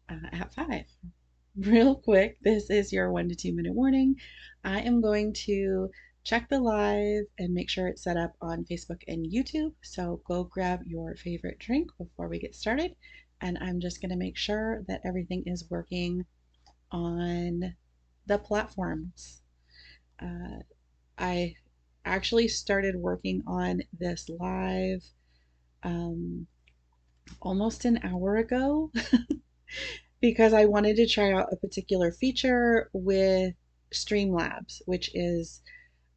at 5. Real quick, this is your 1 to 2 minute warning. I am going to check the live and make sure it's set up on Facebook and YouTube. So go grab your favorite drink before we get started. And I'm just going to make sure that everything is working on the platforms. I actually started working on this live um, almost an hour ago because I wanted to try out a particular feature with Streamlabs, which is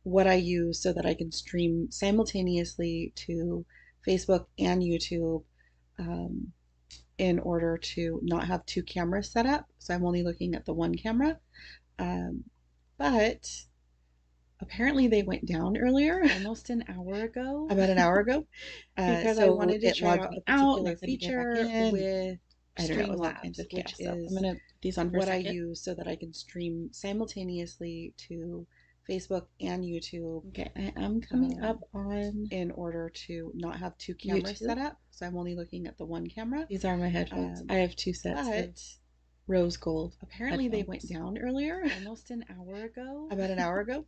what I use so that I can stream simultaneously to Facebook and YouTube um, in order to not have two cameras set up. So I'm only looking at the one camera. Um, but apparently they went down earlier, almost an hour ago, about an hour ago, because I So wanted to it try logged out me a out and I particular couldn't get back feature in. with I don't know, it was all kinds Streamlabs, of which chaos. So I'm is gonna put these on for a what I second. use so that I can stream simultaneously to Facebook and YouTube. Okay, I am coming up on in order to not have two cameras set up. So I'm only looking at the one camera. These are my headphones. I have two sets of rose gold. Apparently they went down earlier, almost an hour ago, about an hour ago,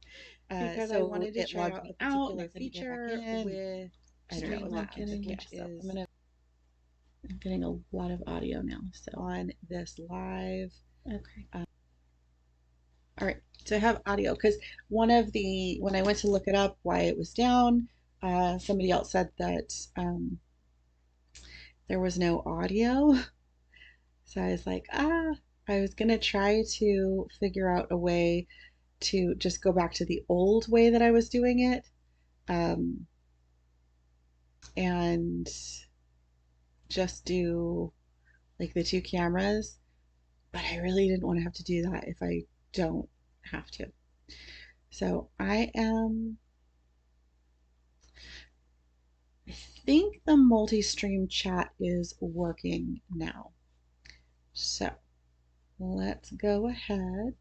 because I So wanted to it try logged out me a out and I particular couldn't get back feature in. with I don't know, it was all kinds of Streamlabs, which chaos. So is I'm getting a lot of audio now. So on this live. okay. All right, so I have audio because when I went to look it up why it was down, somebody else said that there was no audio. So I was like, I was gonna try to figure out a way to just go back to the old way that I was doing it, um, and just do like the two cameras. But I really didn't want to have to do that if I don't have to. So I think the multi-stream chat is working now. So let's go ahead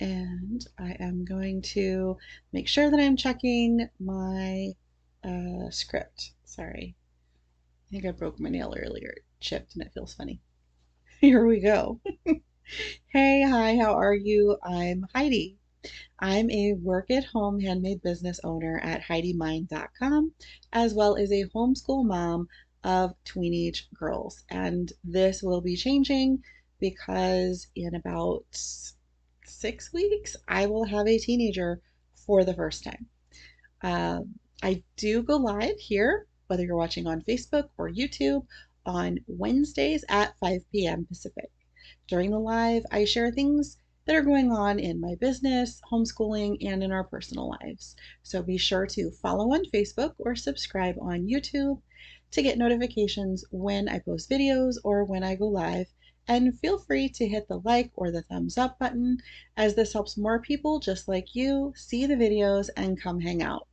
and I am going to make sure that I'm checking my script. Sorry, I think I broke my nail earlier. It chipped and it feels funny. Here we go. Hey, hi, how are you? I'm Heidi. I'm a work at home handmade business owner at HeidiMind.com, as well as a homeschool mom of teenage girls. And this will be changing because in about 6 weeks, I will have a teenager for the first time. I do go live here, whether you're watching on Facebook or YouTube, on Wednesdays at 5 p.m. Pacific. During the live, I share things that are going on in my business, homeschooling, and in our personal lives. So be sure to follow on Facebook or subscribe on YouTube to get notifications when I post videos or when I go live. And feel free to hit the like or the thumbs up button, as this helps more people just like you see the videos and come hang out.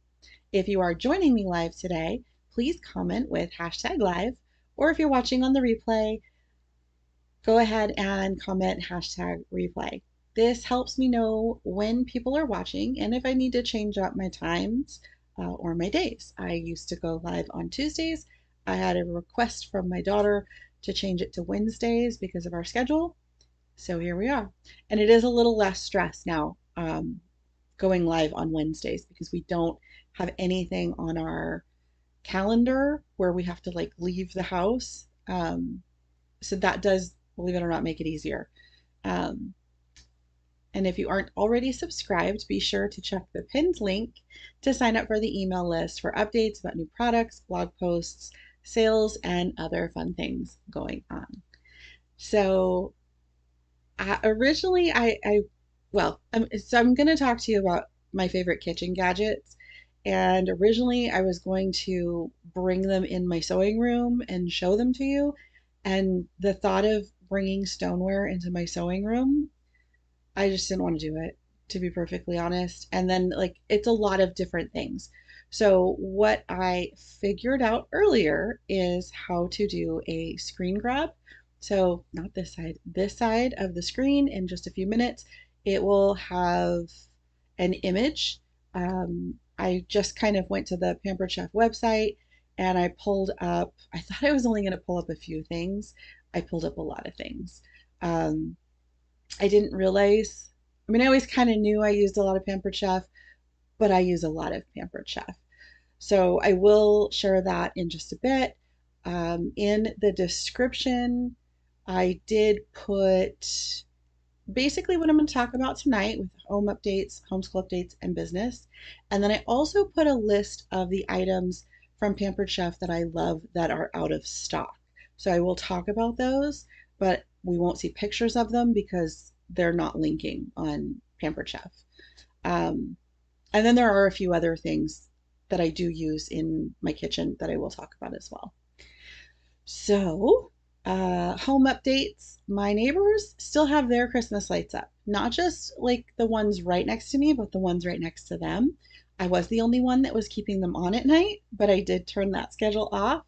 If you are joining me live today, please comment with hashtag live, or if you're watching on the replay, go ahead and comment hashtag replay. This helps me know when people are watching and if I need to change up my times or my days. I used to go live on Tuesdays. I had a request from my daughter to change it to Wednesdays because of our schedule. So here we are. And it is a little less stress now going live on Wednesdays because we don't have anything on our calendar where we have to like leave the house. So that does, believe it or not, make it easier. Um, and if you aren't already subscribed, be sure to check the pinned link to sign up for the email list for updates about new products, blog posts, sales, and other fun things going on. So originally, so I'm going to talk to you about my favorite kitchen gadgets. And originally, I was going to bring them in my sewing room and show them to you. And the thought of bringing stoneware into my sewing room, I just didn't want to do it, to be perfectly honest. And then, like, it's a lot of different things. So, what I figured out earlier is how to do a screen grab. So, not this side of the screen in just a few minutes, it will have an image. I just kind of went to the Pampered Chef website and I thought I was only going to pull up a few things. I pulled up a lot of things. Um, I didn't realize, I mean, I always kind of knew I used a lot of Pampered Chef, but I use a lot of Pampered Chef. So I will share that in just a bit. In the description, I did put basically what I'm going to talk about tonight with home updates, homeschool updates, and business. And then I also put a list of the items from Pampered Chef that I love that are out of stock. So I will talk about those, but we won't see pictures of them because they're not linking on Pampered Chef. Um, and then there are a few other things that I do use in my kitchen that I will talk about as well. So, home updates. My neighbors still have their Christmas lights up, not just like the ones right next to me, but the ones right next to them. I was the only one that was keeping them on at night, but I did turn that schedule off.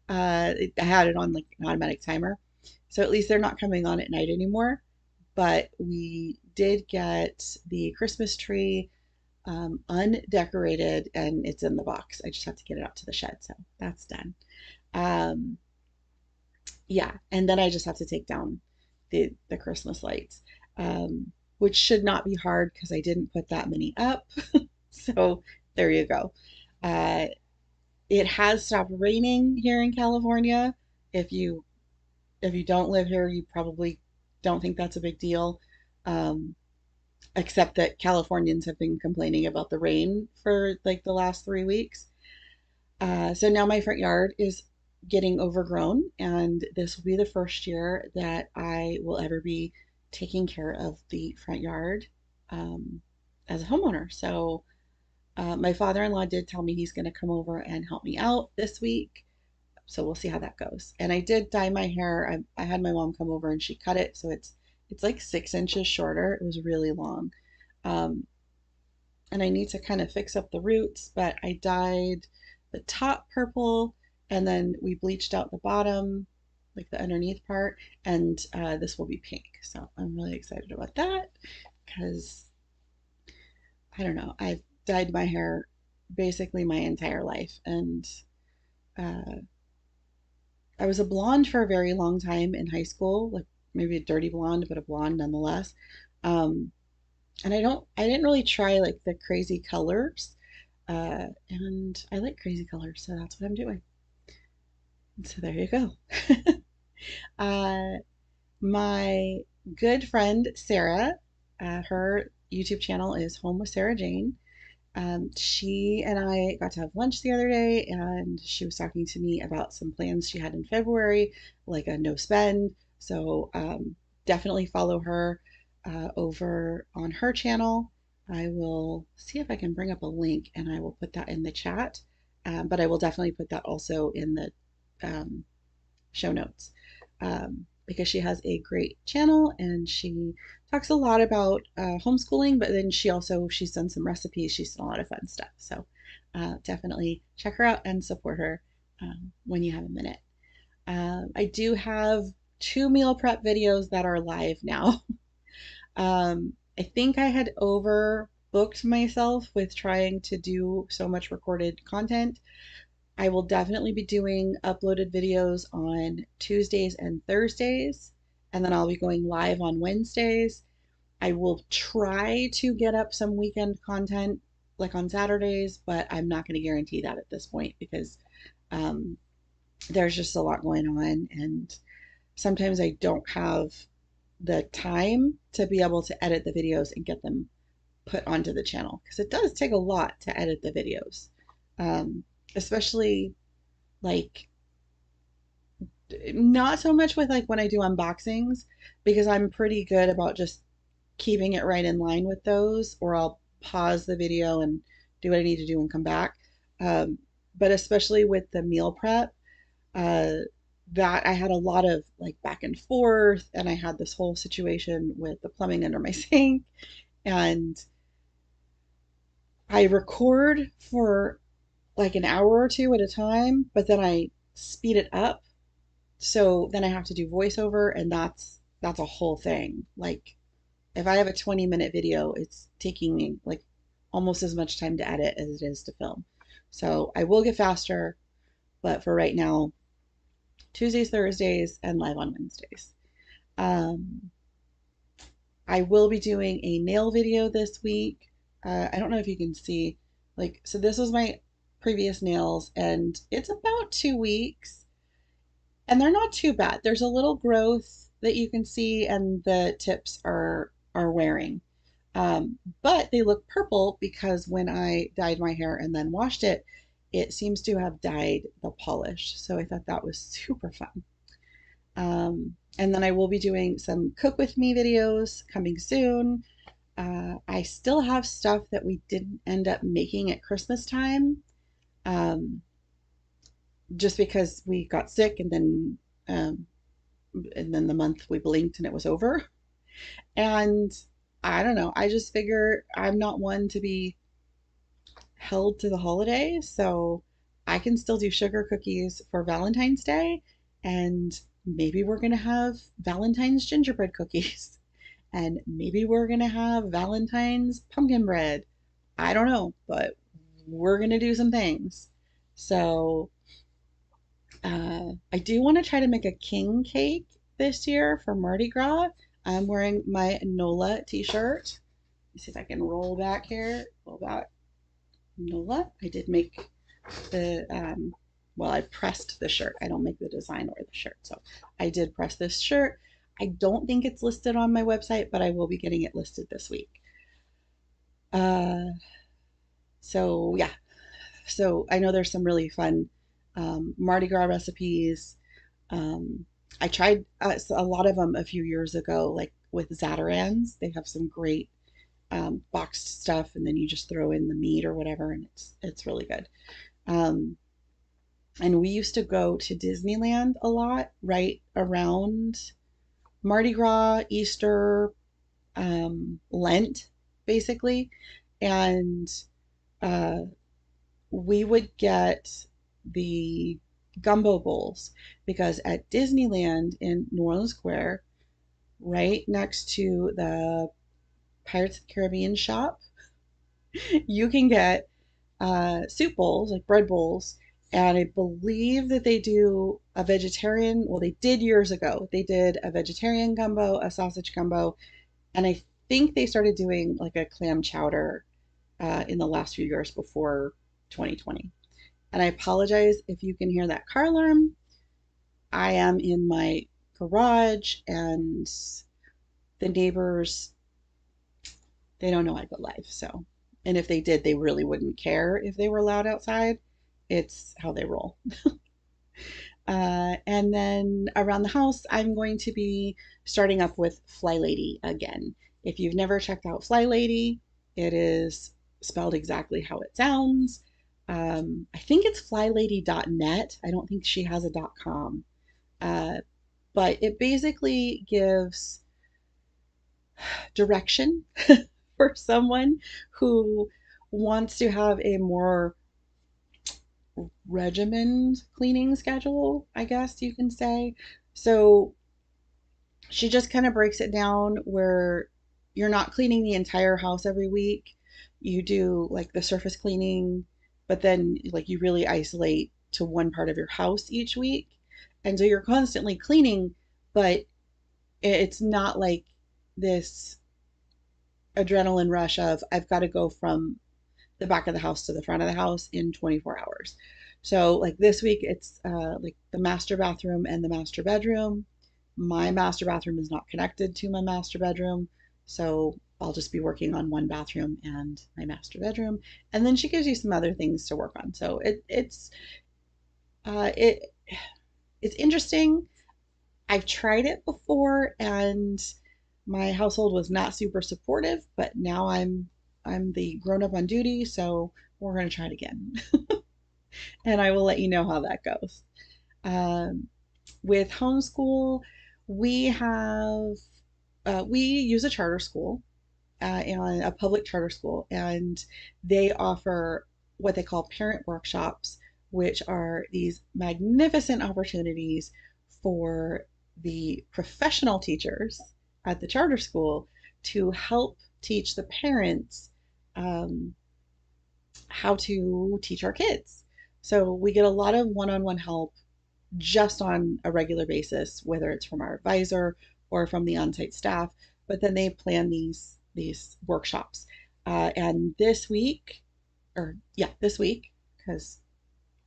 I had it on like an automatic timer. So at least they're not coming on at night anymore. But we did get the Christmas tree undecorated and it's in the box. I just have to get it out to the shed. So that's done. Um, yeah, and then I just have to take down the Christmas lights, which should not be hard because I didn't put that many up. So there you go. Uh, it has stopped raining here in California. If you if you don't live here, you probably don't think that's a big deal. Um, except that Californians have been complaining about the rain for like the last 3 weeks. So now my front yard is getting overgrown, and this will be the first year that I will ever be taking care of the front yard um, as a homeowner. So my father-in-law did tell me he's going to come over and help me out this week. So we'll see how that goes. And I did dye my hair. I had my mom come over and she cut it, so it's like 6 inches shorter. It was really long. Um, and I need to kind of fix up the roots, but I dyed the top purple and then we bleached out the bottom, like the underneath part, and this will be pink. So I'm really excited about that because I don't know, I've dyed my hair basically my entire life, and uh, I was a blonde for a very long time in high school, like maybe a dirty blonde, but a blonde nonetheless. Um, and I didn't really try like the crazy colors. And I like crazy colors, so that's what I'm doing. So there you go. uh, my good friend Sarah, her YouTube channel is Home with Sarah Jane. She and I got to have lunch the other day, and she was talking to me about some plans she had in February, like a no spend. So definitely follow her over on her channel. I will see if I can bring up a link and I will put that in the chat. But I will definitely put that also in the um, show notes because she has a great channel and she talks a lot about homeschooling, but then she's done some recipes. She's done a lot of fun stuff. So definitely check her out and support her when you have a minute. I do have 2 meal prep videos that are live now. I think I had overbooked myself with trying to do so much recorded content. I will definitely be doing uploaded videos on Tuesdays and Thursdays, and then I'll be going live on Wednesdays. I will try to get up some weekend content like on Saturdays, but I'm not going to guarantee that at this point because um, there's just a lot going on, and sometimes I don't have the time to be able to edit the videos and get them put onto the channel because it does take a lot to edit the videos, especially like not so much with like when I do unboxings because I'm pretty good about just keeping it right in line with those, or I'll pause the video and do what I need to do and come back. Um, but especially with the meal prep, uh, that I had a lot of like back and forth, and I had this whole situation with the plumbing under my sink, and I record for like an hour or two at a time, but then I speed it up. So then I have to do voiceover, and that's a whole thing. Like if I have a 20-minute video, it's taking me like almost as much time to edit as it is to film. So I will get faster, but for right now, Tuesdays, Thursdays, and live on Wednesdays. Um, I will be doing a nail video this week. I don't know if you can see, like, so this was my previous nails, and it's about 2 weeks, and they're not too bad. There's a little growth that you can see, and the tips are wearing. But they look purple because when I dyed my hair and then washed it, it seems to have dyed the polish. So I thought that was super fun. And then I will be doing some cook with me videos coming soon. I still have stuff that we didn't end up making at Christmas time, um, just because we got sick um, and then the month we blinked and it was over. And I don't know. I just figure I'm not one to be held to the holiday, so I can still do sugar cookies for Valentine's Day, and maybe we're gonna have Valentine's gingerbread cookies, and maybe we're gonna have Valentine's pumpkin bread. I don't know, but we're gonna do some things. So I do want to try to make a king cake this year for Mardi Gras. I'm wearing my NOLA t-shirt. Let me see if I can roll back here. Roll back. NOLA. I did make well, I pressed the shirt. I don't make the design or the shirt. So I did press this shirt. I don't think it's listed on my website, but I will be getting it listed this week. Uh, so yeah, so I know there's some really fun Mardi Gras recipes. Um, I tried a lot of them a few years ago, like with Zatarans. They have some great boxed stuff, and then you just throw in the meat or whatever, and it's really good. Um, and we used to go to Disneyland a lot, right around Mardi Gras, Easter, Lent, basically, and uh, we would get the gumbo bowls because at Disneyland in New Orleans Square, right next to the Pirates of the Caribbean shop, you can get soup bowls, like bread bowls. And I believe that they do a vegetarian, well, they did years ago. They did a vegetarian gumbo, a sausage gumbo, and I think they started doing like a clam chowder in the last few years before 2020. And I apologize if you can hear that car alarm. I am in my garage, and the neighbors, they don't know I go live. So, and if they did, they really wouldn't care if they were loud outside. It's how they roll. And then around the house, I'm going to be starting up with Fly Lady again. If you've never checked out Fly Lady, it is spelled exactly how it sounds. I think it's flylady.net. I don't think she has a .com. Uh, but it basically gives direction for someone who wants to have a more regimented cleaning schedule, I guess you can say. So she just kind of breaks it down where you're not cleaning the entire house every week. You do like the surface cleaning, but then like you really isolate to one part of your house each week. And so you're constantly cleaning, but it's not like this adrenaline rush of I've got to go from the back of the house to the front of the house in 24 hours. So like this week, it's like the master bathroom and the master bedroom. My master bathroom is not connected to my master bedroom, so I'll just be working on one bathroom and my master bedroom. And then she gives you some other things to work on. So uh, it it's interesting. I've tried it before, and my household was not super supportive, but now I'm the grown up on duty, so we're gonna try it again, and I will let you know how that goes. Um, with homeschool, we have we use a charter school and a public charter school, and they offer what they call parent workshops, which are these magnificent opportunities for the professional teachers at the charter school to help teach the parents um, how to teach our kids. So we get a lot of one on one help just on a regular basis, whether it's from our advisor or from the on-site staff, but then they plan these workshops. And this week, or yeah, this week, because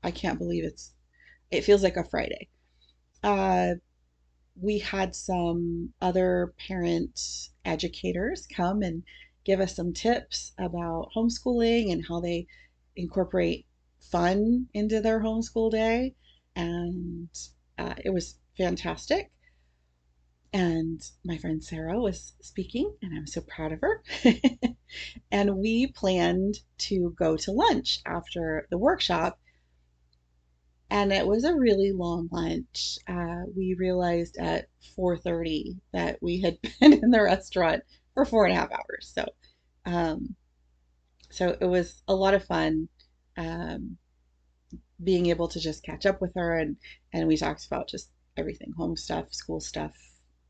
I can't believe it feels like a Friday. Uh, we had some other parent educators come and give us some tips about homeschooling and how they incorporate fun into their homeschool day. And it was fantastic. And my friend Sarah was speaking, and I'm so proud of her. And we planned to go to lunch after the workshop, and it was a really long lunch. We realized at 4:30 that we had been in the restaurant for 4.5 hours. Um, so it was a lot of fun, um, being able to just catch up with her, and we talked about just everything, home stuff, school stuff,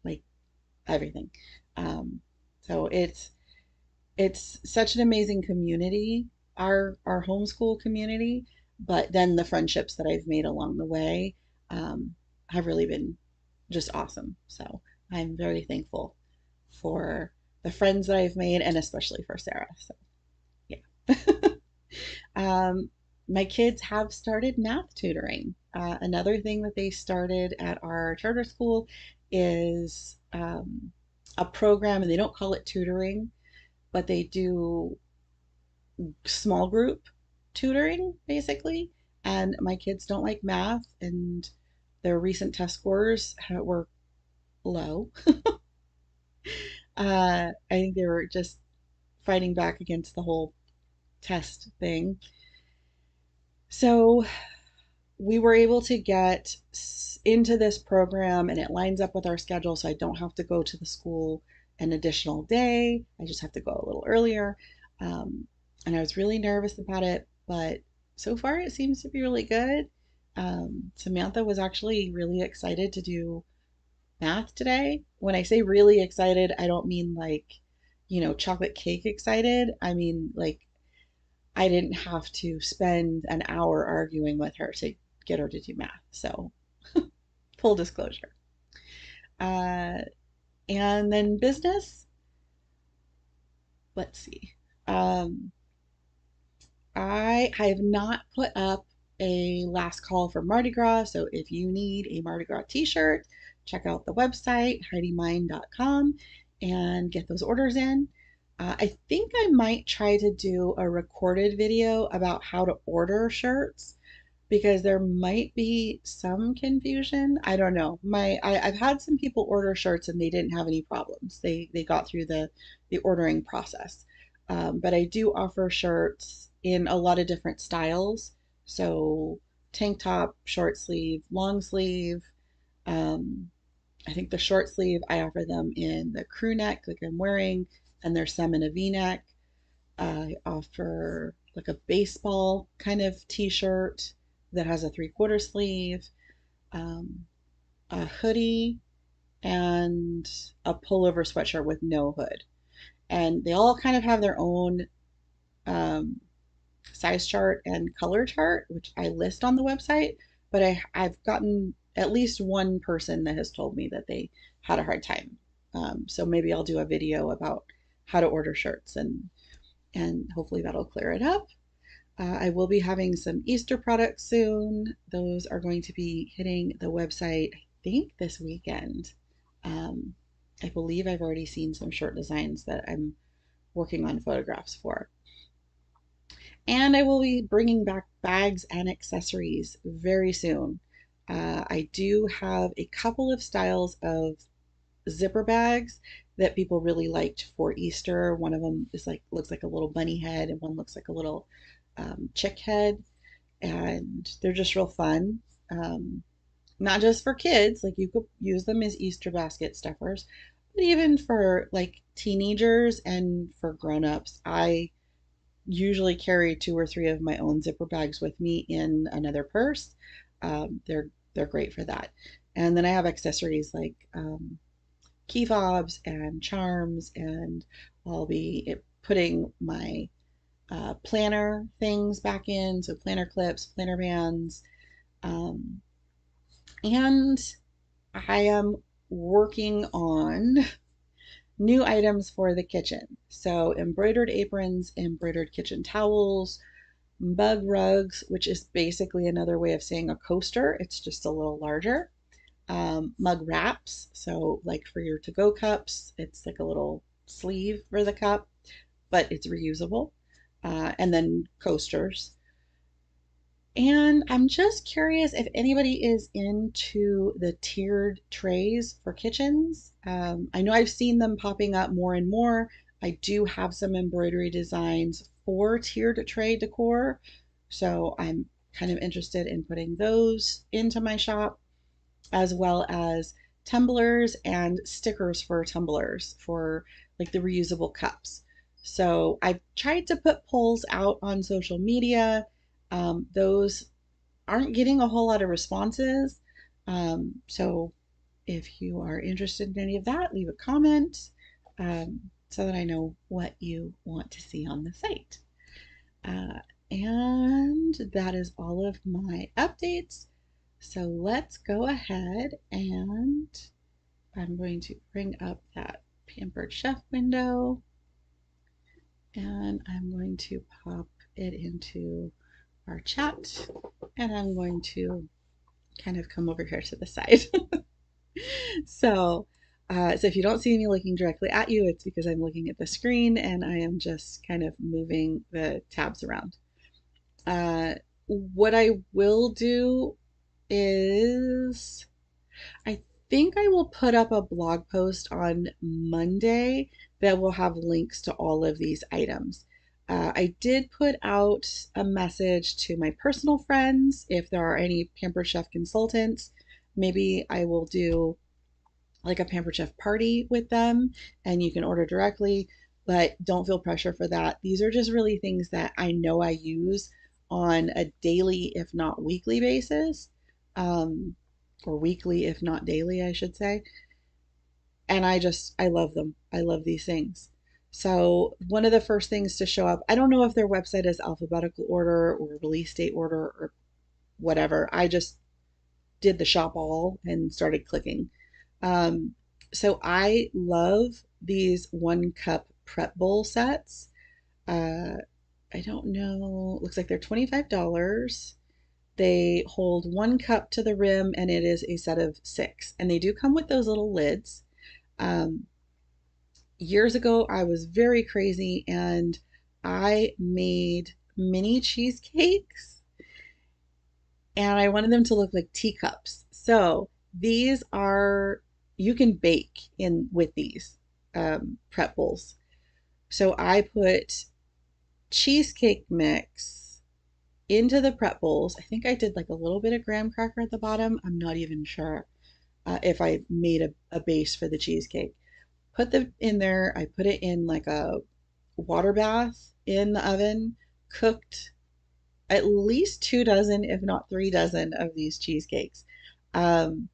like everything. Um, so it's such an amazing community, our homeschool community, but then the friendships that I've made along the way, um, have really been just awesome. So I'm very thankful for the friends that I've made, and especially for Sarah. So yeah. um, my kids have started math tutoring. Another thing that they started at our charter school is a program, and they don't call it tutoring, but they do small group tutoring basically. And my kids don't like math, and their recent test scores were low. I think they were just fighting back against the whole test thing. So we were able to get into this program, and it lines up with our schedule, so I don't have to go to the school an additional day. I just have to go a little earlier. Um, and I was really nervous about it, but so far it seems to be really good. Samantha was actually really excited to do math today. When I say really excited, I don't mean like, chocolate cake excited. I mean like I didn't have to spend an hour arguing with her to get her to do math. So, full disclosure. Uh, and then business, let's see. Um, I have not put up a last call for Mardi Gras. So, if you need a Mardi Gras t shirt, check out the website, HeidiMind.com, and get those orders in. I think I might try to do a recorded video about how to order shirts, because there might be some confusion. I don't know. I've had some people order shirts and they didn't have any problems. They got through the ordering process. But I do offer shirts in a lot of different styles. So tank top, short sleeve, long sleeve. Um, I think the short sleeve, I offer them in the crew neck like I'm wearing, and there's some in a V-neck. I offer like a baseball kind of t-shirt that has a 3/4 sleeve, um, a hoodie, and a pullover sweatshirt with no hood. And they all kind of have their own um, size chart and color chart, which I list on the website. But I've gotten at least one person that has told me that they had a hard time. So maybe I'll do a video about how to order shirts, and hopefully that'll clear it up. I will be having some Easter products soon. Those are going to be hitting the website, I think, this weekend. Um, I believe I've already seen some shirt designs that I'm working on photographs for. And I will be bringing back bags and accessories very soon. I do have a couple of styles of zipper bags that people really liked for Easter. One of them is like looks like a little bunny head, and one looks like a little chick head, and they're just real fun. Um, Not just for kids, like you could use them as Easter basket stuffers, but even for like teenagers and for grown-ups. I usually carry two or three of my own zipper bags with me in another purse. They're great for that. And then I have accessories like key fobs and charms, and I'll be putting my planner things back in, so planner clips, planner bands, um, and I am working on new items for the kitchen. So, embroidered aprons, embroidered kitchen towels, mug rugs, which is basically another way of saying a coaster, it's just a little larger. Mug wraps, so like for your to go cups, it's like a little sleeve for the cup, but it's reusable. And then coasters. And I'm just curious if anybody is into the tiered trays for kitchens. I know I've seen them popping up more and more. I do have some embroidery designs for tiered tray decor, so I'm kind of interested in putting those into my shop, as well as tumblers and stickers for tumblers for like the reusable cups. So I've tried to put polls out on social media. Those aren't getting a whole lot of responses. So if you are interested in any of that, leave a comment so that I know what you want to see on the site. Uh, and that is all of my updates. So let's go ahead and I'm going to bring up that Pampered Chef window and I'm going to pop it into our chat and I'm going to kind of come over here to the side. so, so if you don't see me looking directly at you, it's because I'm looking at the screen and I am just kind of moving the tabs around. What I will do is I think I will put up a blog post on Monday that will have links to all of these items. I did put out a message to my personal friends if there are any Pampered Chef consultants. Maybe I will do like a Pampered Chef party with them and you can order directly, but don't feel pressure for that. These are just really things that I know I use on a daily, if not weekly basis, or weekly, if not daily, I should say. And I love them. I love these things. So, one of the first things to show up, I don't know if their website is alphabetical order or release date order or whatever. I just did the shop all and started clicking. Um, so I love these 1 cup prep bowl sets. Uh, I don't know, looks like they're $25. They hold 1 cup to the rim and it is a set of 6. And they do come with those little lids. Um, Years ago, I was very crazy and I made mini cheesecakes and I wanted them to look like teacups. So these are, you can bake in with these prep bowls. So I put cheesecake mix into the prep bowls. I think I did like a little bit of graham cracker at the bottom. I'm not even sure if I made a base for the cheesecake. Put them in there. I put it in like a water bath in the oven, cooked at least 2 dozen, if not 3 dozen of these cheesecakes. Um,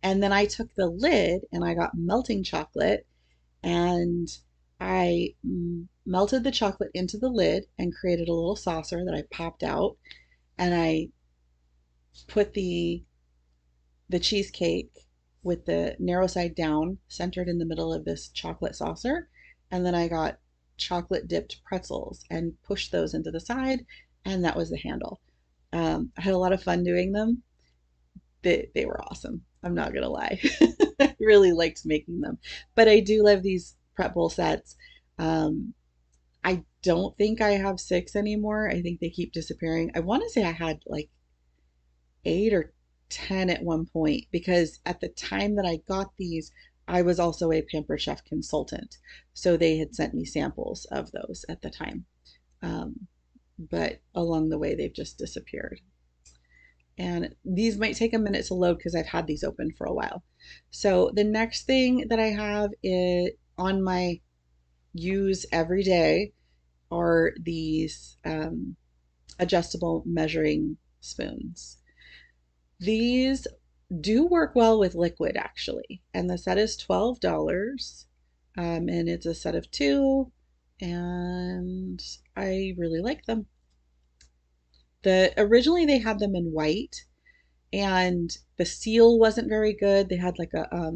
and then I took the lid and I got melting chocolate and I melted the chocolate into the lid and created a little saucer that I popped out and I put the cheesecake with the narrow side down centered in the middle of this chocolate saucer and then I got chocolate dipped pretzels and pushed those into the side and that was the handle. I had a lot of fun doing them. They were awesome. I'm not gonna lie. I really liked making them. But I do love these prep bowl sets. Um, I don't think I have 6 anymore. I think they keep disappearing. I want to say I had like 8 or 10 at one point because at the time that I got these, I was also a Pampered Chef consultant. So they had sent me samples of those at the time. But along the way, they've just disappeared. And these might take a minute to load because I've had these open for a while. So the next thing that I have is on my use every day are these adjustable measuring spoons. These do work well with liquid actually, and the set is $12, and it's a set of 2, and I really like them. Originally they had them in white, and the seal wasn't very good. They had like a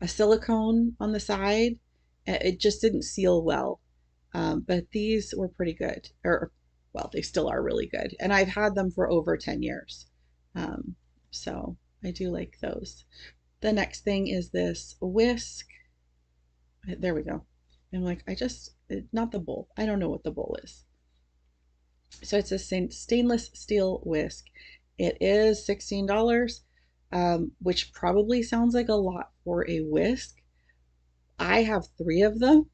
a silicone on the side. It just didn't seal well. But these were pretty good, or well, they still are really good. And I've had them for over 10 years. Um, so I do like those. The next thing is this whisk. There we go. I'm like, not the bowl. I don't know what the bowl is. So it's a stainless steel whisk. It is $16, which probably sounds like a lot for a whisk. I have three of them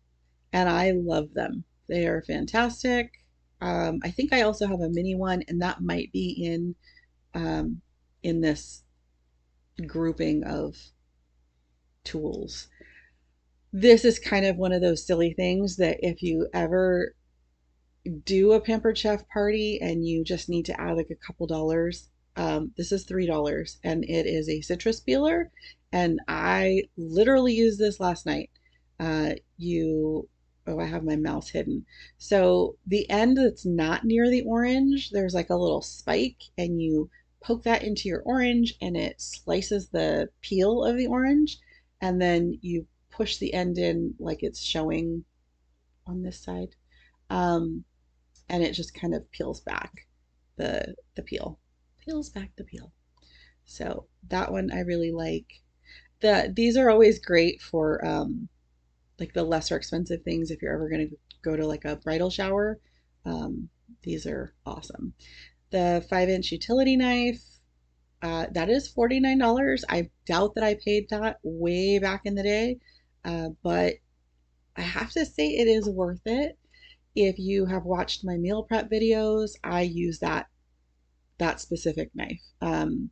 and I love them. They are fantastic. I think I also have a mini one, and that might be um, in this grouping of tools. This is kind of one of those silly things that if you ever do a Pampered Chef party and you just need to add like a couple dollars, this is $3 and it is a citrus peeler. And I literally used this last night. Oh, I have my mouse hidden. So the end that's not near the orange, there's like a little spike, and you poke that into your orange and it slices the peel of the orange. And then you push the end in like it's showing on this side. Um, and it just kind of peels back the peel. Peels back the peel. So that one I really like. These are always great for like the lesser expensive things if you're ever going to go to like a bridal shower. Um, these are awesome. The 5-inch utility knife, that is $49. I doubt that I paid that way back in the day, but I have to say it is worth it. If you have watched my meal prep videos, I use that specific knife.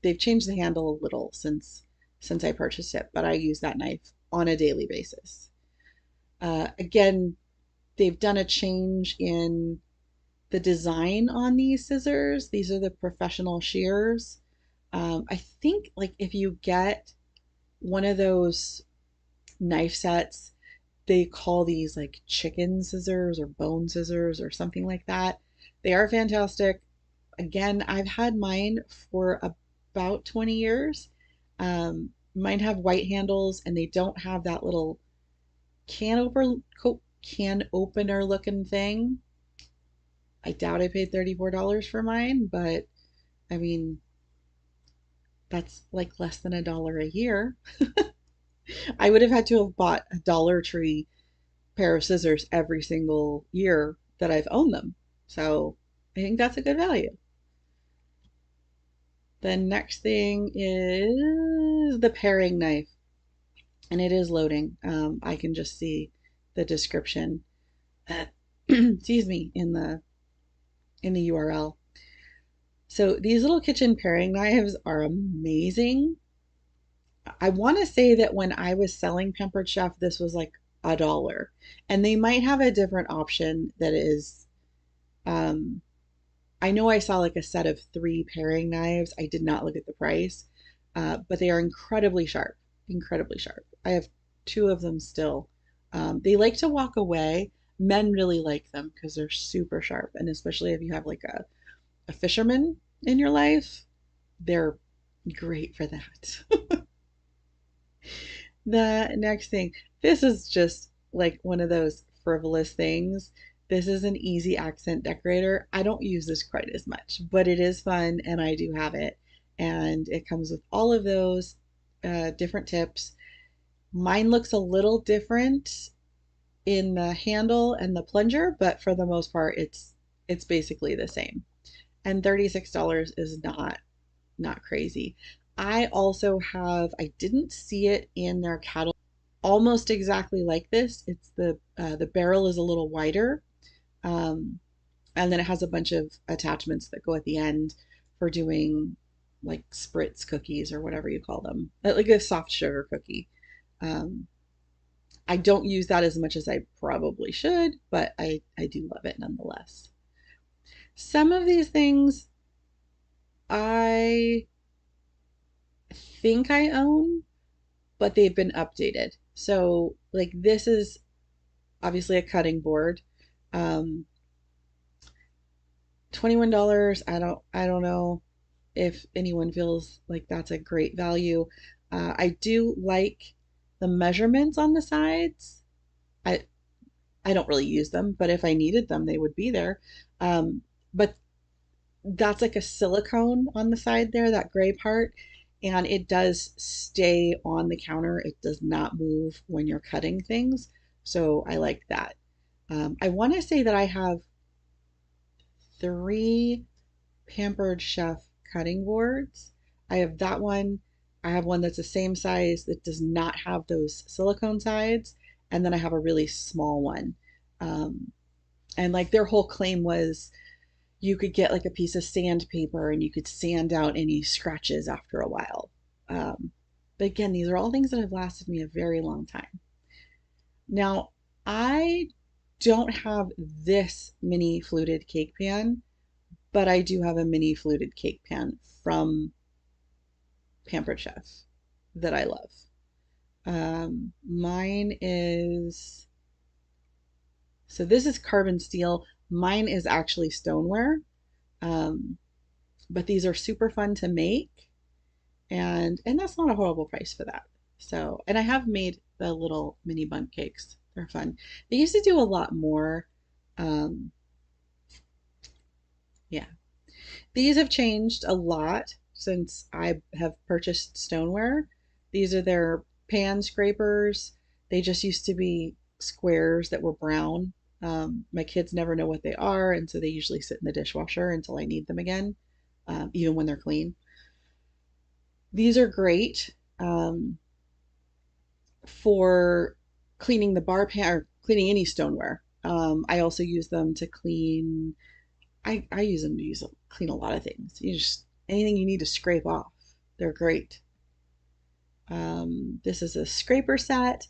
They've changed the handle a little since I purchased it, but I use that knife on a daily basis. Again, they've done a change in the design on these scissors. These are the professional shears. I think like if you get one of those knife sets, they call these like chicken scissors or bone scissors or something like that. They are fantastic. Again, I've had mine for about 20 years. Mine have white handles and they don't have that little can opener can opener looking thing. I doubt I paid $34 for mine, but I mean, that's like less than $1 a year. I would have had to have bought a Dollar Tree pair of scissors every single year that I've owned them. So I think that's a good value. The next thing is the paring knife, and it is loading. I can just see the description, excuse me, in the URL. So these little kitchen paring knives are amazing. I want to say that when I was selling Pampered Chef, this was like $1, and they might have a different option that is. Um, I know I saw like a set of three paring knives. I did not look at the price, but they are incredibly sharp, incredibly sharp. I have two of them still. They like to walk away. Men really like them because they're super sharp, and especially if you have like a fisherman in your life, they're great for that. The next thing, this is just like one of those frivolous things. This is an easy accent decorator. I don't use this quite as much, but it is fun and I do have it. And it comes with all of those different tips. Mine looks a little different in the handle and the plunger, but for the most part, it's basically the same. And $36 is not crazy. I also have, I didn't see it in their catalog, almost exactly like this. It's the barrel is a little wider, um, and then it has a bunch of attachments that go at the end for doing like spritz cookies or whatever you call them, like a soft sugar cookie. Um, I don't use that as much as I probably should, but I do love it nonetheless. Some of these things I think I own, but they've been updated. So, like, this is obviously a cutting board. Um, $21. I don't know if anyone feels like that's a great value. I do like the The measurements on the sides, I I don't really use them, but if I needed them, they would be there. But that's like a silicone on the side there, that gray part, and it does stay on the counter. It does not move when you're cutting things. So I like that. I want to say that I have three Pampered Chef cutting boards. I have that one. I have one that's the same size that does not have those silicone sides. And then I have a really small one. Um, and like their whole claim was you could get like a piece of sandpaper and you could sand out any scratches after a while. Um, but again, these are all things that have lasted me a very long time. Now, I don't have this mini fluted cake pan, but I do have a mini fluted cake pan from Pampered Chef that I love. Mine is, so this is carbon steel. Mine is actually stoneware. Um, but these are super fun to make, and that's not a horrible price for that. So, and I have made the little mini bundt cakes. They're fun. They used to do a lot more. Um, yeah, these have changed a lot since I have purchased stoneware. These are their pan scrapers. They just used to be squares that were brown. My kids never know what they are, and so they usually sit in the dishwasher until I need them again, even when they're clean. These are great for cleaning the bar pan or cleaning any stoneware. I also use them to clean. I use them to clean a lot of things. You just anything you need to scrape off. They're great. This is a scraper set.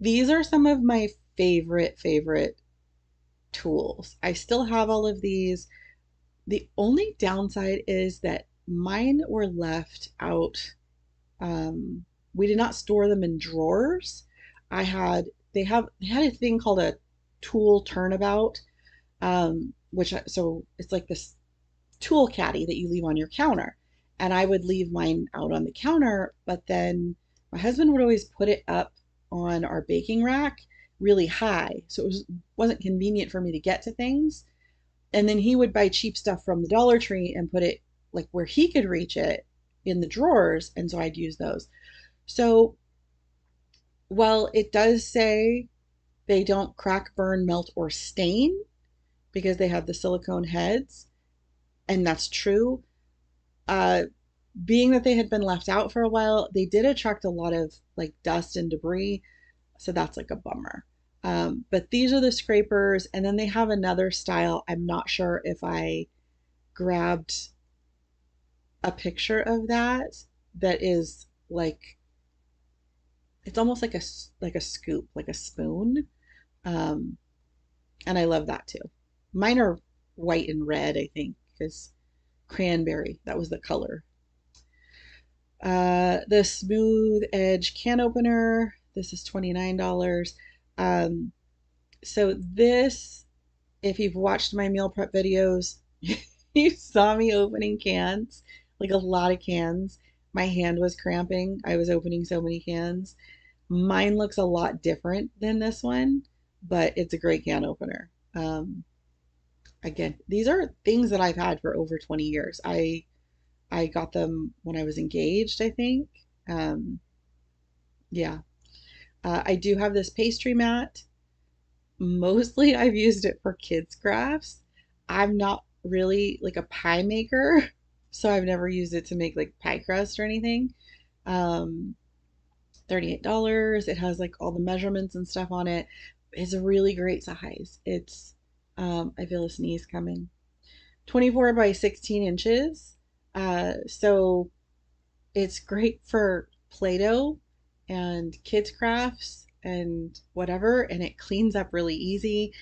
These are some of my favorite tools. I still have all of these. The only downside is that mine were left out. We did not store them in drawers. I had they had a thing called a tool turnabout, which so it's like this tool caddy that you leave on your counter. And I would leave mine out on the counter, but then my husband would always put it up on our baking rack really high. So wasn't convenient for me to get to things. And then he would buy cheap stuff from the Dollar Tree and put it like where he could reach it in the drawers. And so I'd use those. So while it does say they don't crack, burn, melt, or stain because they have the silicone heads, and that's true, uh, being that they had been left out for a while, they did attract a lot of like dust and debris. So that's like a bummer. But these are the scrapers, and then they have another style. I'm not sure if I grabbed a picture of that that is like it's almost like a scoop, like a spoon. Um, and I love that too. Mine are white and red, I think, because cranberry, that was the color. The smooth edge can opener, this is $29. Um, so this, if you've watched my meal prep videos, you saw me opening cans, like a lot of cans. My hand was cramping. I was opening so many cans. Mine looks a lot different than this one, but it's a great can opener. Again, these are things that I've had for over 20 years. I got them when I was engaged, I think. Um, yeah. I do have this pastry mat. Mostly I've used it for kids' crafts. I'm not really like a pie maker, so I've never used it to make like pie crust or anything. Um, $38. It has like all the measurements and stuff on it. It's a really great size. It's I feel a sneeze coming. 24 by 16 inches. So it's great for Play-Doh and kids crafts and whatever, and it cleans up really easy,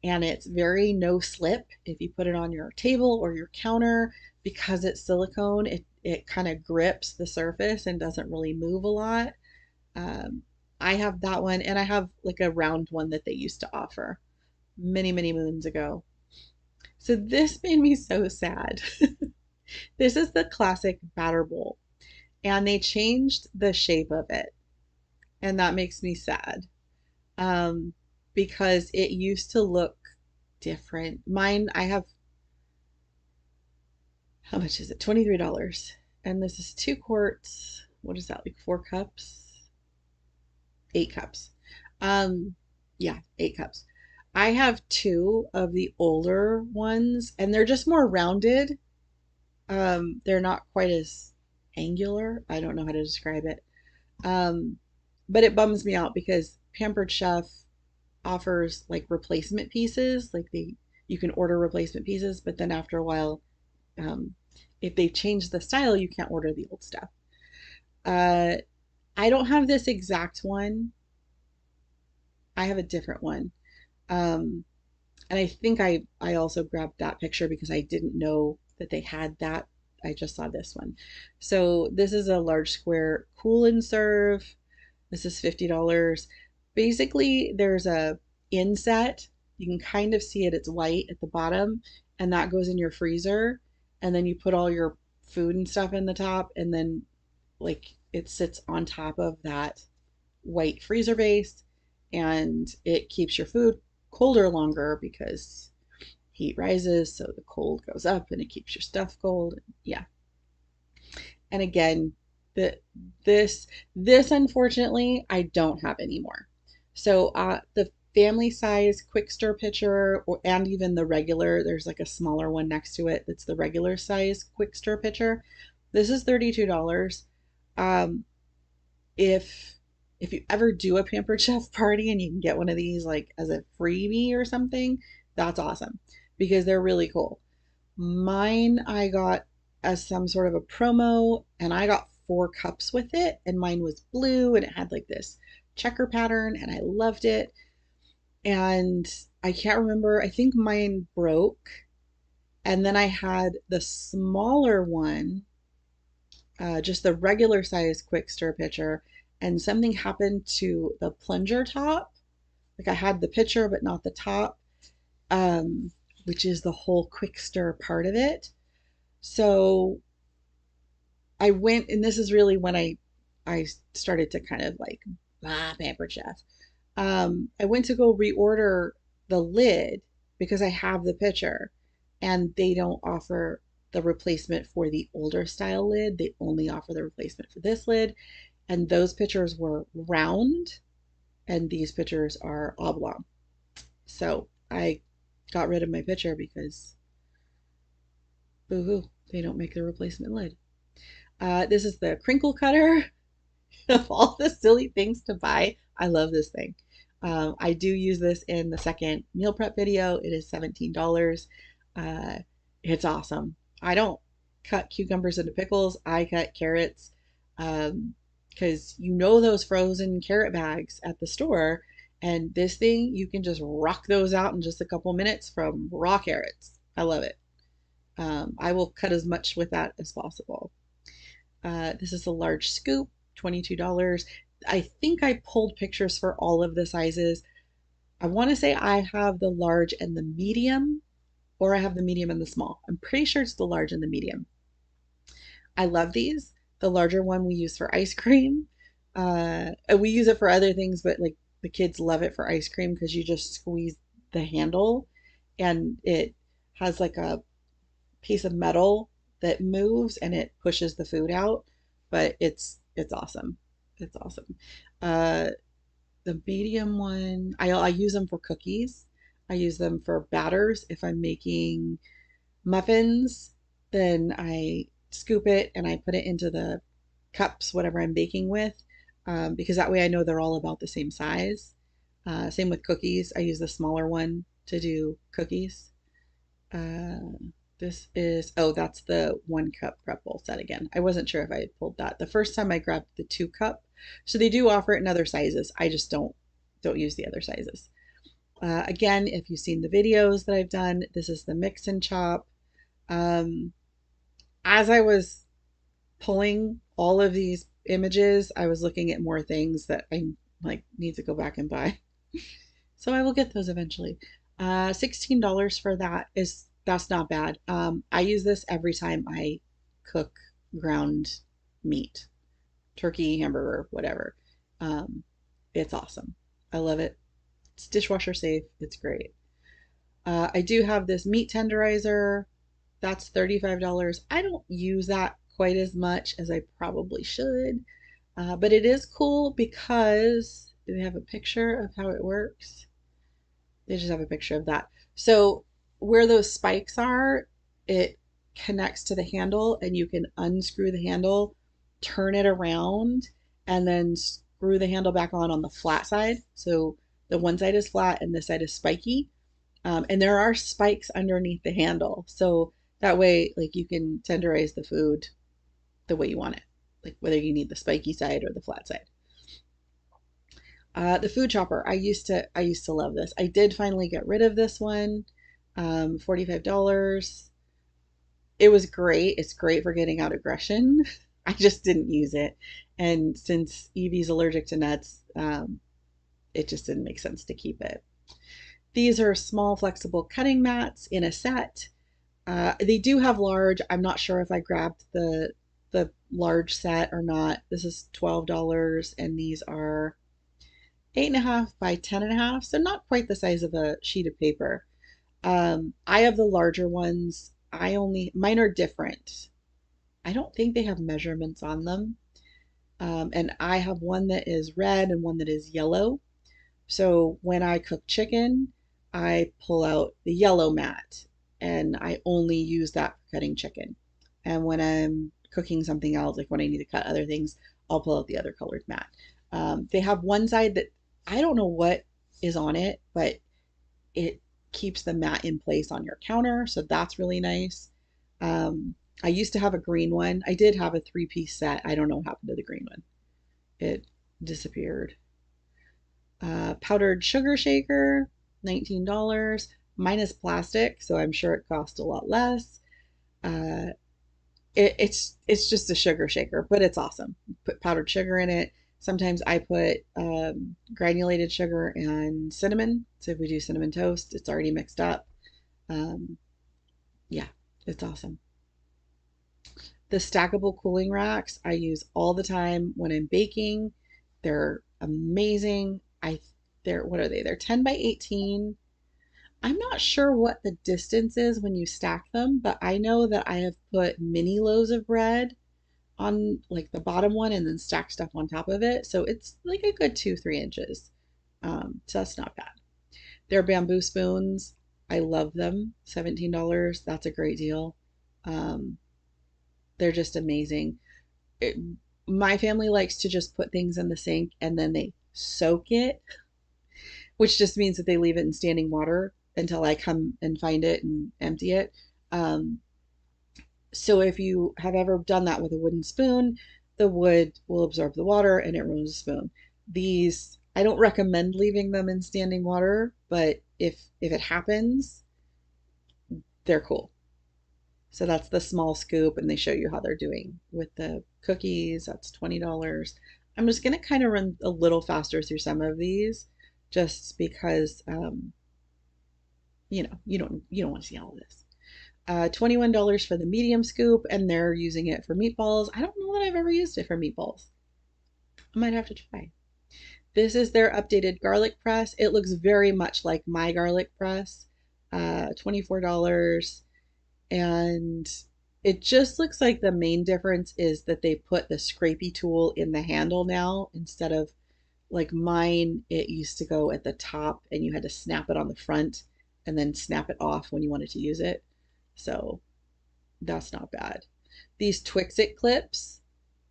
and it's very no slip if you put it on your table or your counter because it's silicone. It kind of grips the surface and doesn't really move a lot. Um, I have that one, and I have like a round one that they used to offer many moons ago. So this made me so sad. This is the classic batter bowl, and they changed the shape of it. and that makes me sad. Um, because it used to look different. Mine, I have, how much is it? $23. And this is 2 quarts. What is that? Like 4 cups? 8 cups. Um, yeah, 8 cups. I have two of the older ones, and they're just more rounded. They're not quite as angular. I don't know how to describe it. Um, but it bums me out because Pampered Chef offers like replacement pieces, like you can order replacement pieces, but then after a while, um, if they change the style, you can't order the old stuff. Uh, I don't have this exact one. I have a different one. Um, and I think I also grabbed that picture because I didn't know that they had that. I just saw this one. So this is a large square cool and serve. This is $50. Basically, there's a inset. You can kind of see it. It's white at the bottom, and that goes in your freezer. And then you put all your food and stuff in the top, and then like it sits on top of that white freezer base, and it keeps your food colder longer because heat rises, so the cold goes up and it keeps your stuff cold. Yeah. And again, the this unfortunately I don't have anymore. So the family size quick stir pitcher, or and even the regular, there's like a smaller one next to it that's the regular size quick stir pitcher. This is $32. Um, if if you ever do a Pampered Chef party and you can get one of these like as a freebie or something, that's awesome because they're really cool. Mine I got as some sort of a promo, and I got 4 cups with it, and mine was blue and it had like this checker pattern, and I loved it. And I can't remember, I think mine broke, and then I had the smaller one, just the regular size quick stir pitcher, and something happened to the plunger top. Like I had the pitcher but not the top, um, which is the whole quick stir part of it. So I went, and this is really when I started to kind of like Pampered Chef. I went to go reorder the lid because I have the pitcher, and they don't offer the replacement for the older style lid. They only offer the replacement for this lid, and those pitchers were round, and these pitchers are oblong. So I got rid of my pitcher because boo-hoo, they don't make the replacement lid. This is the crinkle cutter. Of all the silly things to buy, I love this thing. I do use this in the second meal prep video. It is $17. Uh, it's awesome. I don't cut cucumbers into pickles. I cut carrots, because you know those frozen carrot bags at the store, and this thing you can just rock those out in just a couple minutes from raw carrots. I love it. I will cut as much with that as possible. This is a large scoop, $22. I think I pulled pictures for all of the sizes. I want to say I have the large and the medium, or I have the medium and the small. I'm pretty sure it's the large and the medium. I love these. The larger one we use for ice cream. We use it for other things, but like the kids love it for ice cream because you just squeeze the handle, and it has like a piece of metal that moves and it pushes the food out. But it's awesome. It's awesome. Uh, the medium one, I use them for cookies. I use them for batters. If I'm making muffins, then I scoop it and I put it into the cups, whatever I'm baking with, because that way I know they're all about the same size. Same with cookies. I use the smaller one to do cookies. Uh, this is, oh, that's the 1 cup prep bowl set again. I wasn't sure if I had pulled that. The first time I grabbed the 2 cup. So they do offer it in other sizes. I just don't use the other sizes. Again, if you've seen the videos that I've done, this is the mix and chop. Um, as I was pulling all of these images, I was looking at more things that I like need to go back and buy. So I will get those eventually. $16 for that is that's not bad. I use this every time I cook ground meat, turkey, hamburger, whatever. It's awesome. I love it. It's dishwasher safe. It's great. I do have this meat tenderizer. That's $35. I don't use that quite as much as I probably should, but it is cool because do they have a picture of how it works? They just have a picture of that. So where those spikes are, it connects to the handle and you can unscrew the handle, turn it around, and then screw the handle back on the flat side. So the one side is flat and this side is spiky. And there are spikes underneath the handle. So that way, like you can tenderize the food the way you want it, like whether you need the spiky side or the flat side. The food chopper. I used to love this. I did finally get rid of this one. $45. It was great. It's great for getting out aggression. I just didn't use it. And since Evie's allergic to nuts, it just didn't make sense to keep it. These are small flexible cutting mats in a set. They do have large. I'm not sure if I grabbed the large set or not. This is $12 and these are 8.5 by 10.5, so not quite the size of a sheet of paper. I have the larger ones. Mine are different. I don't think they have measurements on them. And I have one that is red and one that is yellow. So when I cook chicken, I pull out the yellow mat and I only use that for cutting chicken. And when I'm cooking something else, like when I need to cut other things, I'll pull out the other colored mat. They have one side that I don't know what is on it, but it keeps the mat in place on your counter. So that's really nice. I used to have a green one. I did have a three-piece set. I don't know what happened to the green one. It disappeared. Powdered sugar shaker, $19. Mine is plastic, so I'm sure it cost a lot less. Uh, it's just a sugar shaker, but it's awesome. Put powdered sugar in it. Sometimes I put granulated sugar and cinnamon. So if we do cinnamon toast, it's already mixed up. Um, yeah, it's awesome. The stackable cooling racks I use all the time when I'm baking. They're amazing. They're what are they? They're 10 by 18. I'm not sure what the distance is when you stack them, but I know that I have put mini loaves of bread on like the bottom one and then stack stuff on top of it. So it's like a good 2, 3 inches. So that's not bad. They're bamboo spoons. I love them. $17. That's a great deal. Um, they're just amazing. It, my family likes to just put things in the sink and then they soak it, which just means that they leave it in standing water until I come and find it and empty it. Um, so if you have ever done that with a wooden spoon, the wood will absorb the water and it ruins the spoon. These, I don't recommend leaving them in standing water, but if it happens, they're cool. So that's the small scoop, and they show you how they're doing with the cookies. That's $20. I'm just gonna kind of run a little faster through some of these, just because you don't want to see all of this. $21 for the medium scoop, and they're using it for meatballs. I don't know that I've ever used it for meatballs. I might have to try. This is their updated garlic press. It looks very much like my garlic press. $24. And it just looks like the main difference is that they put the scrapey tool in the handle now instead of like mine, it used to go at the top and you had to snap it on the front and then snap it off when you wanted to use it. So that's not bad. These Twix-It clips,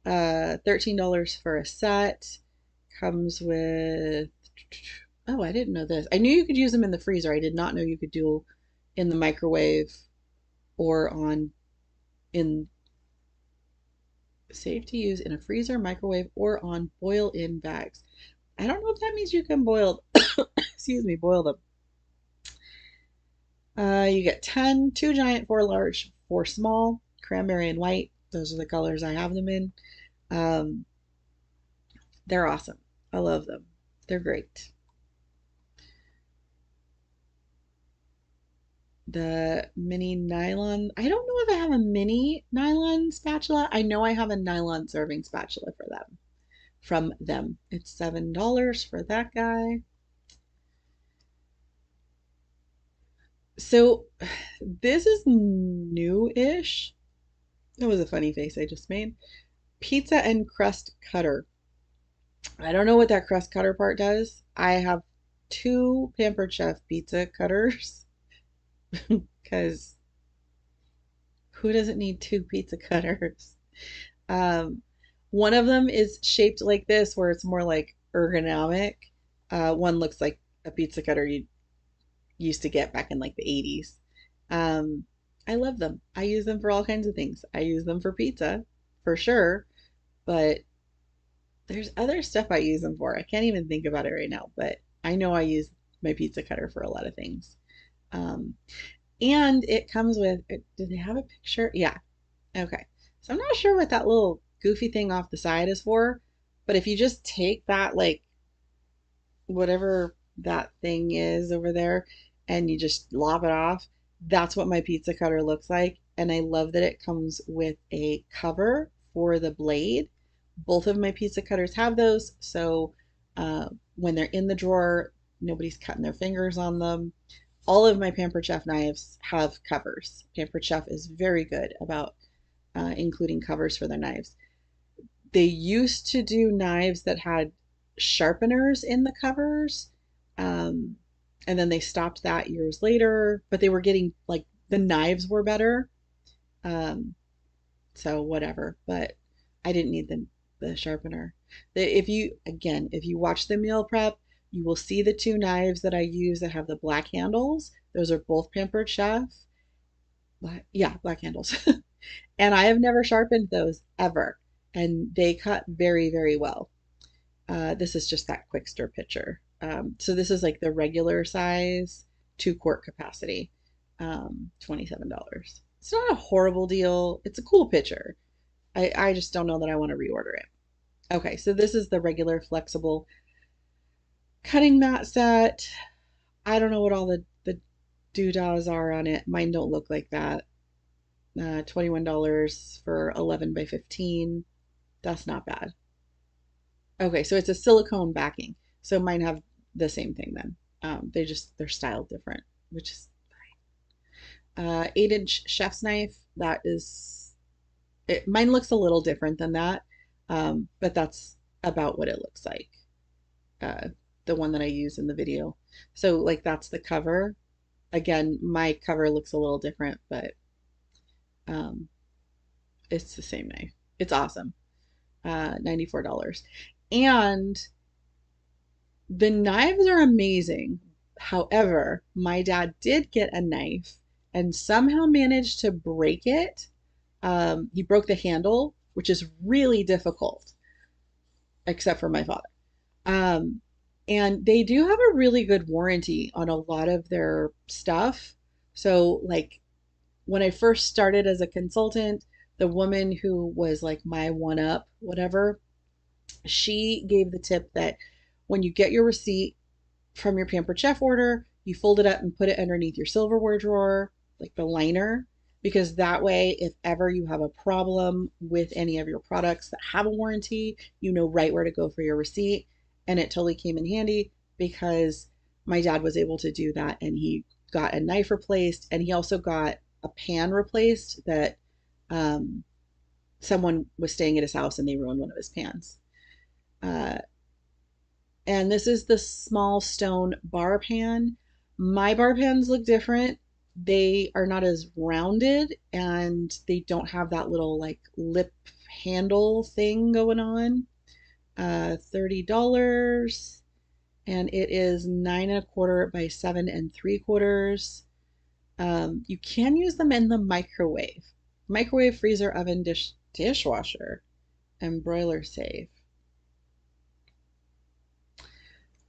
$13 for a set, comes with, oh, I didn't know this. I knew you could use them in the freezer. I did not know you could do in the microwave or on in safe to use in a freezer, microwave, or on boil in bags. I don't know if that means you can boil, excuse me, boil them. You get 10, 2 giant, 4 large, 4 small, cranberry and white. Those are the colors I have them in. Um, they're awesome. I love them. They're great. The mini nylon, I don't know if I have a mini nylon spatula. I know I have a nylon serving spatula for them. from them. It's $7 for that guy. So this is new-ish. That was a funny face I just made. Pizza and crust cutter. I don't know what that crust cutter part does. I have two Pampered Chef pizza cutters because who doesn't need two pizza cutters? Um, one of them is shaped like this, where it's more like ergonomic. One looks like a pizza cutter you used to get back in like the 80s. Um, I love them. I use them for all kinds of things. I use them for pizza, for sure, but there's other stuff I use them for. I can't even think about it right now, but I know I use my pizza cutter for a lot of things. Um, and it comes with, do they have a picture? Yeah. Okay. So I'm not sure what that little goofy thing off the side is for, but if you just take that, like, whatever that thing is over there and you just lop it off, that's what my pizza cutter looks like. And I love that it comes with a cover for the blade. Both of my pizza cutters have those, so when they're in the drawer, nobody's cutting their fingers on them. All of my Pampered Chef knives have covers. Pampered Chef is very good about including covers for their knives. They used to do knives that had sharpeners in the covers, um, and then they stopped that years later, but they were getting, like, the knives were better. Um, so whatever, but I didn't need the sharpener. If you, again, if you watch the meal prep, you will see the two knives that I use that have the black handles. Those are both Pampered Chef. Yeah, black handles. And I have never sharpened those ever. And they cut very, very well. This is just that quick stir pitcher. So this is like the regular size, 2 quart capacity, $27. It's not a horrible deal. It's a cool pitcher. I just don't know that I want to reorder it. Okay, so this is the regular flexible cutting mat set. I don't know what all the doodahs are on it. Mine don't look like that. $21 for 11 by 15. That's not bad. Okay, so it's a silicone backing. So mine have the same thing then. They're styled different, which is fine. 8-inch chef's knife. That is it. Mine looks a little different than that, but that's about what it looks like. Uh, the one that I use in the video. So like that's the cover. Again, my cover looks a little different, but um, it's the same knife. It's awesome. $94. And the knives are amazing. However, my dad did get a knife and somehow managed to break it. He broke the handle, which is really difficult, except for my father. Um, and they do have a really good warranty on a lot of their stuff. So, like, when I first started as a consultant, the woman who was like my one up, whatever, she gave the tip that when you get your receipt from your Pampered Chef order, you fold it up and put it underneath your silverware drawer, like the liner, because that way, if ever you have a problem with any of your products that have a warranty, you know right where to go for your receipt. And it totally came in handy because my dad was able to do that and he got a knife replaced and he also got a pan replaced that um, someone was staying at his house and they ruined one of his pans. Uh, and this is the small stone bar pan. My bar pans look different. They are not as rounded and they don't have that little like lip handle thing going on. $30 and it is 9 1/4 by 7 3/4. You can use them in the microwave, freezer, oven, dishwasher, and broiler safe.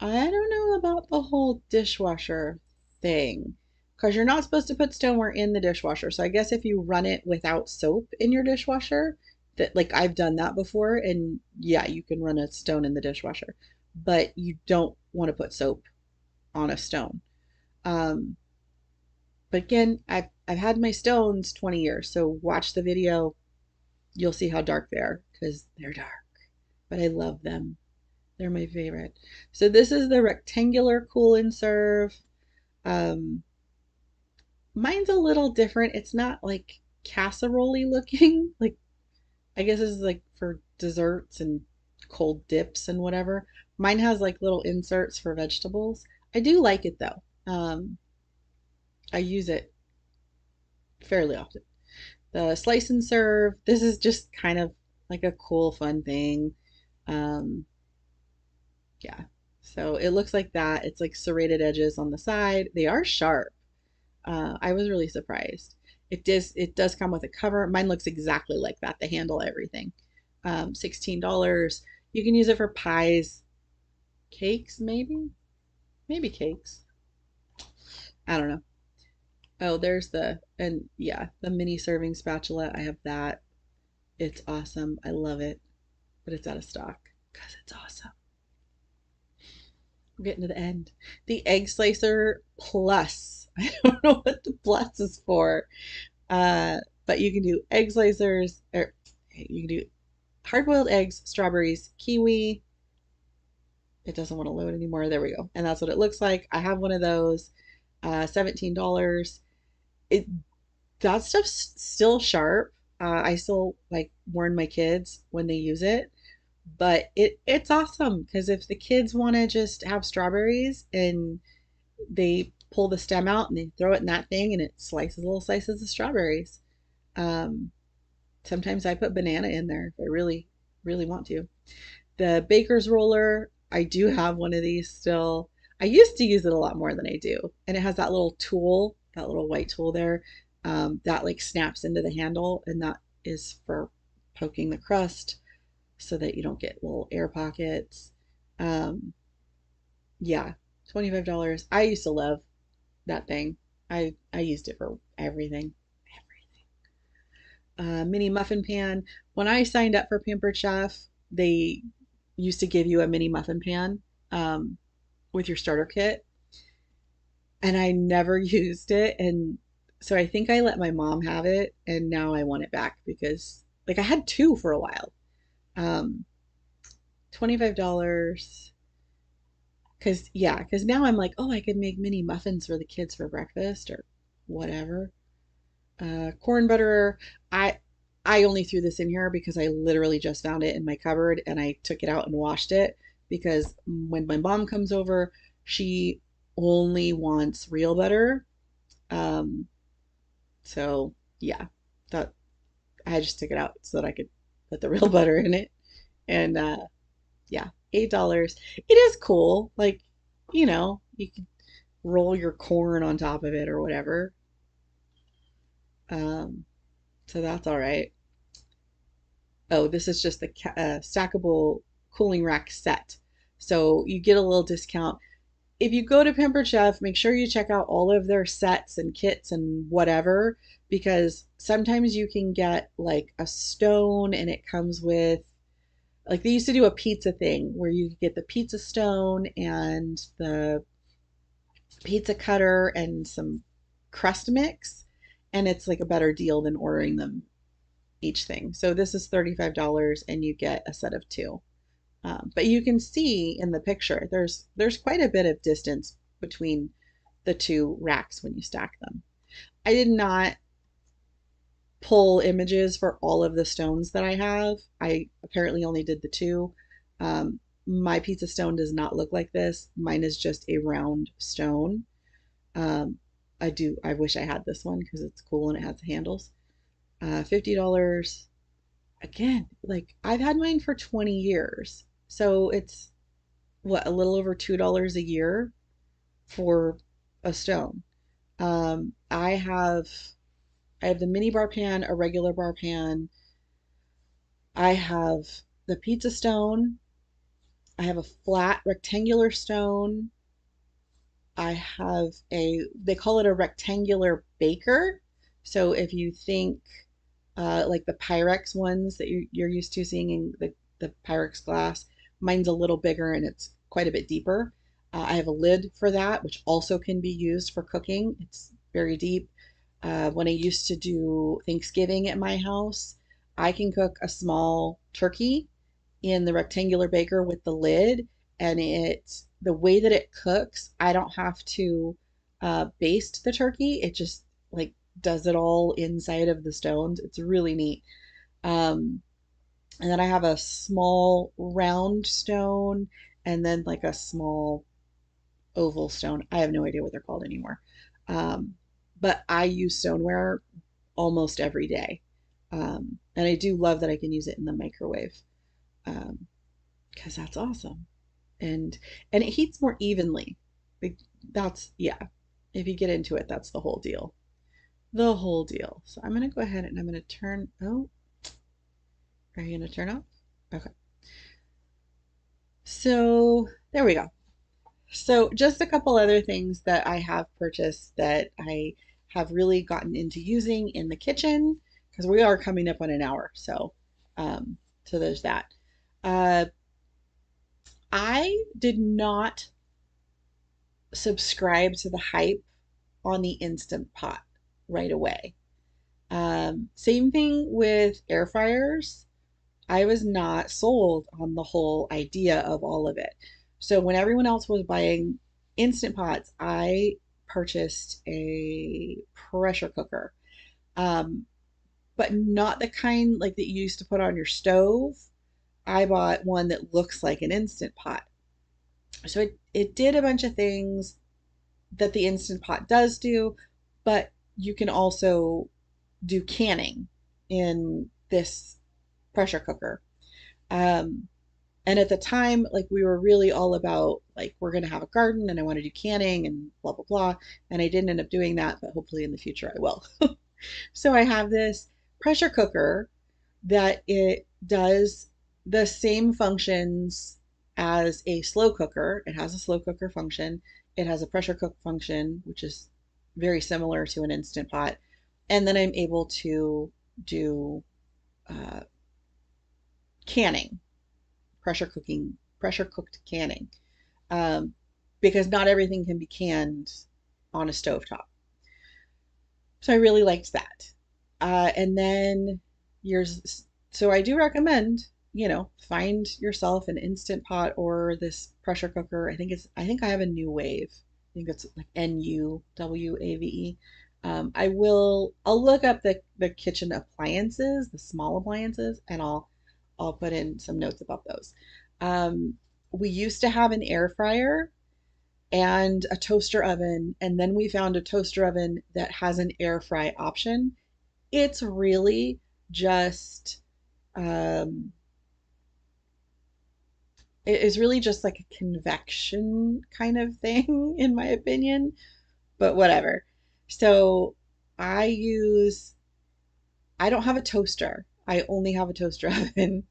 I don't know about the whole dishwasher thing because you're not supposed to put stoneware in the dishwasher. So I guess if you run it without soap in your dishwasher, that like I've done that before, and yeah, you can run a stone in the dishwasher, but you don't want to put soap on a stone. Um, but again, I've had my stones 20 years, so watch the video. You'll see how dark they are because they're dark. but I love them. They're my favorite. So this is the rectangular cool and serve. Um, Mine's a little different. It's not like casserole looking. Like I guess this is like for desserts and cold dips and whatever. Mine has like little inserts for vegetables. I do like it though. I use it fairly often. The slice and serve, this is just kind of like a cool, fun thing. Um, yeah. So it looks like that. It's like serrated edges on the side. They are sharp. I was really surprised. It does come with a cover. Mine looks exactly like that, the handle, everything. $16. You can use it for pies, cakes, maybe cakes. I don't know. Oh, there's and yeah, the mini serving spatula. I have that. It's awesome. I love it, but it's out of stock because it's awesome. We're getting to the end. The egg slicer plus. I don't know what the plus is for. But you can do egg slicers, or you can do hard-boiled eggs, strawberries, kiwi. It doesn't want to load anymore. There we go. And that's what it looks like. I have one of those. $17. It That stuff's still sharp. I still like warn my kids when they use it, but it's awesome because if the kids want to just have strawberries and they pull the stem out and they throw it in that thing and it slices little slices of strawberries. Um, Sometimes I put banana in there if I really, really want to. The baker's roller, I do have one of these still. I used to use it a lot more than I do. And it has that little tool, that little white tool there, that like snaps into the handle. And that is for poking the crust so that you don't get little air pockets. Um, yeah, $25. I used to love that thing. I used it for everything. Mini muffin pan. When I signed up for Pampered Chef, they used to give you a mini muffin pan um, with your starter kit, and I never used it. And so I think I let my mom have it, and now I want it back because like I had two for a while. Um, $25. Because now I'm like, oh, I could make mini muffins for the kids for breakfast or whatever. Corn butter. I I only threw this in here because I literally just found it in my cupboard and I took it out and washed it because when my mom comes over, she only wants real butter. Um, so yeah, that I just took it out so that I could put the real butter in it. And yeah, $8. It is cool. Like, you can roll your corn on top of it or whatever. Um, so that's all right. Oh, this is just the stackable cooling rack set. So you get a little discount. If you go to Pampered Chef, make sure you check out all of their sets and kits and whatever, because sometimes you can get like a stone and it comes with, like they used to do a pizza thing where you get the pizza stone and the pizza cutter and some crust mix, and it's like a better deal than ordering them each thing. So this is $35 and you get a set of two. But you can see in the picture there's quite a bit of distance between the two racks when you stack them. I did not pull images for all of the stones that I have. I apparently only did the two. My pizza stone does not look like this. Mine is just a round stone. Um, I wish I had this one because it's cool and it has handles. $50. Again, like I've had mine for 20 years. So it's what, a little over $2 a year for a stone. Um, I have I have the mini bar pan, a regular bar pan. I have the pizza stone. I have a flat rectangular stone. I have they call it a rectangular baker. So if you think like the Pyrex ones that you're used to seeing in the Pyrex glass, mine's a little bigger and it's quite a bit deeper. I have a lid for that, which also can be used for cooking. It's very deep. When I used to do Thanksgiving at my house, I can cook a small turkey in the rectangular baker with the lid, and the way that it cooks, I don't have to baste the turkey. It just like does it all inside of the stones. It's really neat. Um, and then I have a small round stone and then like a small oval stone. I have no idea what they're called anymore. Um, but I use stoneware almost every day. And I do love that I can use it in the microwave um, because that's awesome. And and it heats more evenly. Like, that's yeah. If you get into it, that's the whole deal. The whole deal. So I'm gonna go ahead and I'm gonna turn. Oh, are you gonna turn off? Okay. So there we go. So just a couple other things that I have purchased that I have really gotten into using in the kitchen because we are coming up on an hour. So there's that. Uh, I did not subscribe to the hype on the Instant Pot right away. Same thing with air fryers. I was not sold on the whole idea of all of it. So when everyone else was buying Instant Pots, I purchased a pressure cooker. Um, but not the kind like that you used to put on your stove. I bought one that looks like an Instant Pot. So it did a bunch of things that the Instant Pot does do, but you can also do canning in this pressure cooker. Um, and at the time, like we were really all about like we're gonna have a garden and I want to do canning and blah blah blah. And I didn't end up doing that, but hopefully in the future I will. So I have this pressure cooker that it does the same functions as a slow cooker. It has a slow cooker function. It has a pressure cook function, which is very similar to an Instant Pot. And then I'm able to do uh, canning, pressure cooked canning, um, because not everything can be canned on a stovetop. So I really liked that. And then yours, so I do recommend, find yourself an Instant Pot or this pressure cooker. I think I have a New Wave. I think it's like NUWAVE. I'll look up the kitchen appliances, the small appliances, and I'll put in some notes about those. Um, we used to have an air fryer and a toaster oven, and then we found a toaster oven that has an air fry option. It's really just um, it is really just like a convection kind of thing, in my opinion, but whatever. So I use, I don't have a toaster. I only have a toaster oven.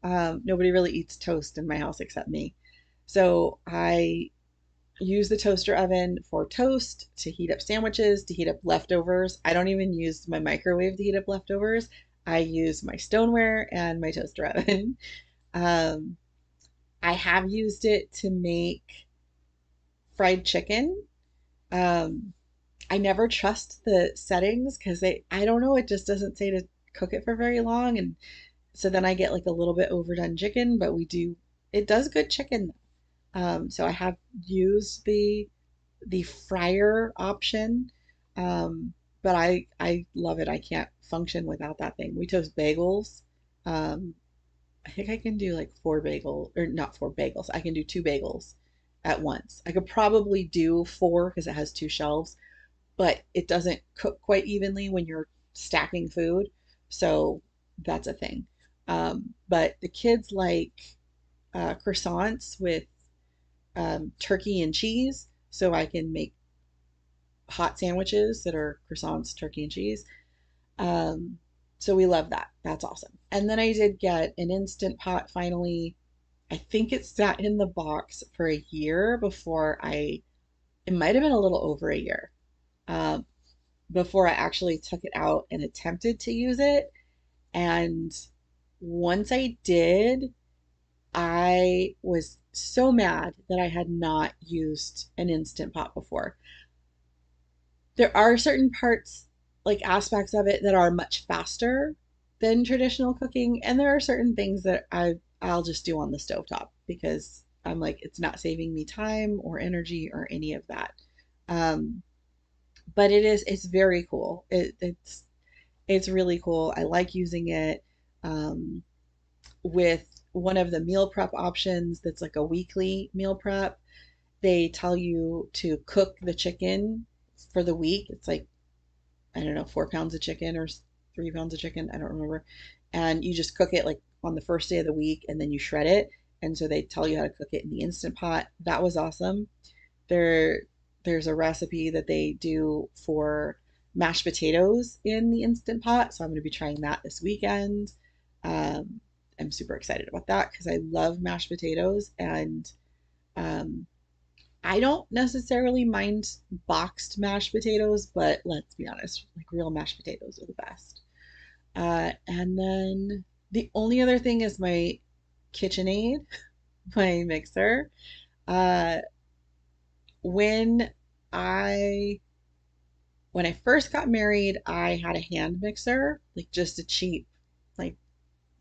Nobody really eats toast in my house except me. So I use the toaster oven for toast, to heat up sandwiches, to heat up leftovers. I don't even use my microwave to heat up leftovers. I use my stoneware and my toaster oven. Um, I have used it to make fried chicken. Um, I never trust the settings because I don't know, it just doesn't say to cook it for very long. And so then I get like a little bit overdone chicken, but it does good chicken. So I have used the fryer option. But I love it. I can't function without that thing. We toast bagels. Um, I think I can do like four bagels, or not four bagels. I can do two bagels at once. I could probably do four because it has two shelves, but it doesn't cook quite evenly when you're stacking food. So that's a thing. But the kids like croissants with turkey and cheese, so I can make hot sandwiches that are croissants, turkey, and cheese. Um, so we love that. That's awesome. And then I did get an Instant Pot finally. I think it sat in the box for a year before it might have been a little over a year, um, before I actually took it out and attempted to use it. And once I did, I was so mad that I had not used an Instant Pot before. There are certain parts, like aspects of it, that are much faster than traditional cooking, and there are certain things that I'll just do on the stovetop because I'm like, it's not saving me time or energy or any of that. Um, but it's very cool. It's really cool. I like using it um, with one of the meal prep options that's like a weekly meal prep. They tell you to cook the chicken for the week. It's like, I don't know, 4 pounds of chicken or 3 pounds of chicken. I don't remember. And you just cook it like on the first day of the week and then you shred it. And so they tell you how to cook it in the Instant Pot. That was awesome. There, there's a recipe that they do for mashed potatoes in the Instant Pot. So I'm going to be trying that this weekend. Um, I'm super excited about that because I love mashed potatoes and um, I don't necessarily mind boxed mashed potatoes, but let's be honest, like real mashed potatoes are the best. And then the only other thing is my KitchenAid, my mixer. Uh, when I when I first got married, I had a hand mixer, like just a cheap, like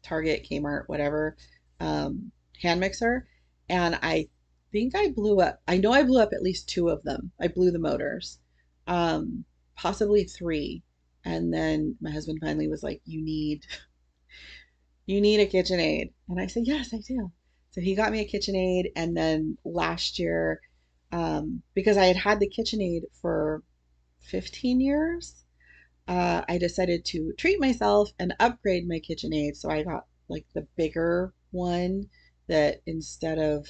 Target, Kmart, whatever, um, hand mixer. And I think I blew up. I know I blew up at least two of them. I blew the motors, um, possibly three. And then my husband finally was like, you need a KitchenAid. And I said, yes, I do. So he got me a KitchenAid. And then last year, because I had had the KitchenAid for 15 years, I decided to treat myself and upgrade my KitchenAid. So I got like the bigger one that instead of,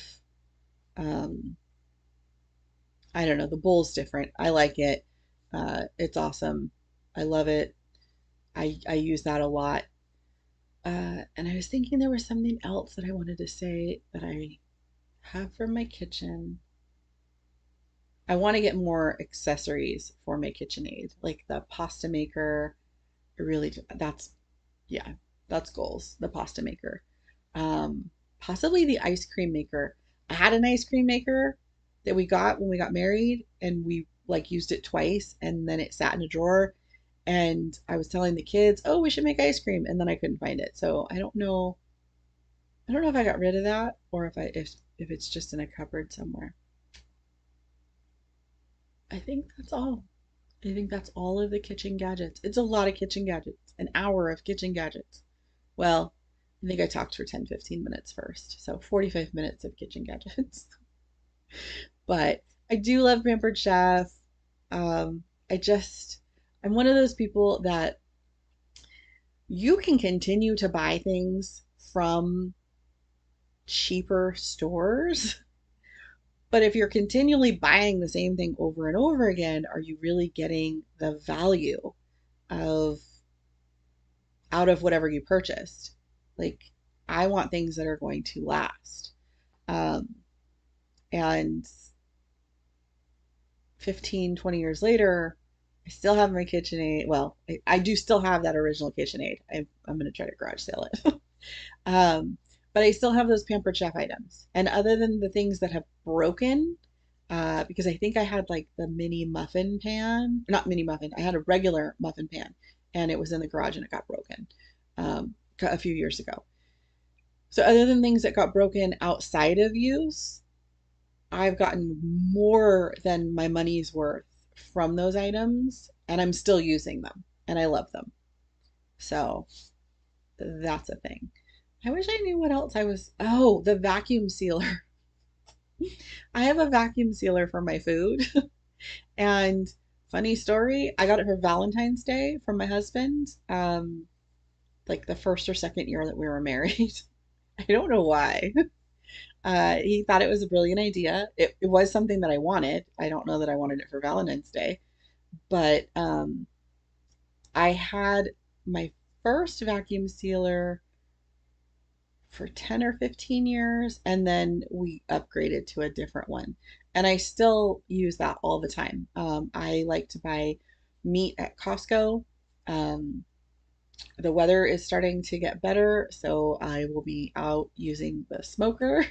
um, I don't know, the bowl's different. I like it. It's awesome. I love it. I use that a lot. And I was thinking there was something else that I wanted to say that I have for my kitchen. I want to get more accessories for my KitchenAid, like the pasta maker. I really do. Yeah, that's goals. The pasta maker. Um, Possibly the ice cream maker. I had an ice cream maker that we got when we got married, and we like used it twice, and then it sat in a drawer. And I was telling the kids, "Oh, we should make ice cream," and then I couldn't find it. So I don't know. I don't know if I got rid of that or if it's just in a cupboard somewhere. I think that's all. I think that's all of the kitchen gadgets. It's a lot of kitchen gadgets. An hour of kitchen gadgets. Well, I think I talked for 10, 15 minutes first. So 45 minutes of kitchen gadgets. But I do love Pampered Chef. Um, I just, I'm one of those people that you can continue to buy things from cheaper stores. But if you're continually buying the same thing over and over again, are you really getting the value of out of whatever you purchased? Like, I want things that are going to last. Um, and 15, 20 years later, I still have my KitchenAid. Well, I do still have that original KitchenAid. I'm going to try to garage sale it. Um, but I still have those Pampered Chef items. And other than the things that have broken, because I think I had like the mini muffin pan, not mini muffin, I had a regular muffin pan and it was in the garage and it got broken a few years ago. So, other than things that got broken outside of use, I've gotten more than my money's worth from those items and I'm still using them and I love them. So, that's a thing. I wish I knew what else I was. Oh, the vacuum sealer. I have a vacuum sealer for my food. And funny story, I got it for Valentine's Day from my husband, like the first or second year that we were married. I don't know why. He thought it was a brilliant idea. It was something that I wanted. I don't know that I wanted it for Valentine's Day, but I had my first vacuum sealer for 10 or 15 years, and then we upgraded to a different one. And I still use that all the time. I like to buy meat at Costco. Um, the weather is starting to get better, so I will be out using the smoker.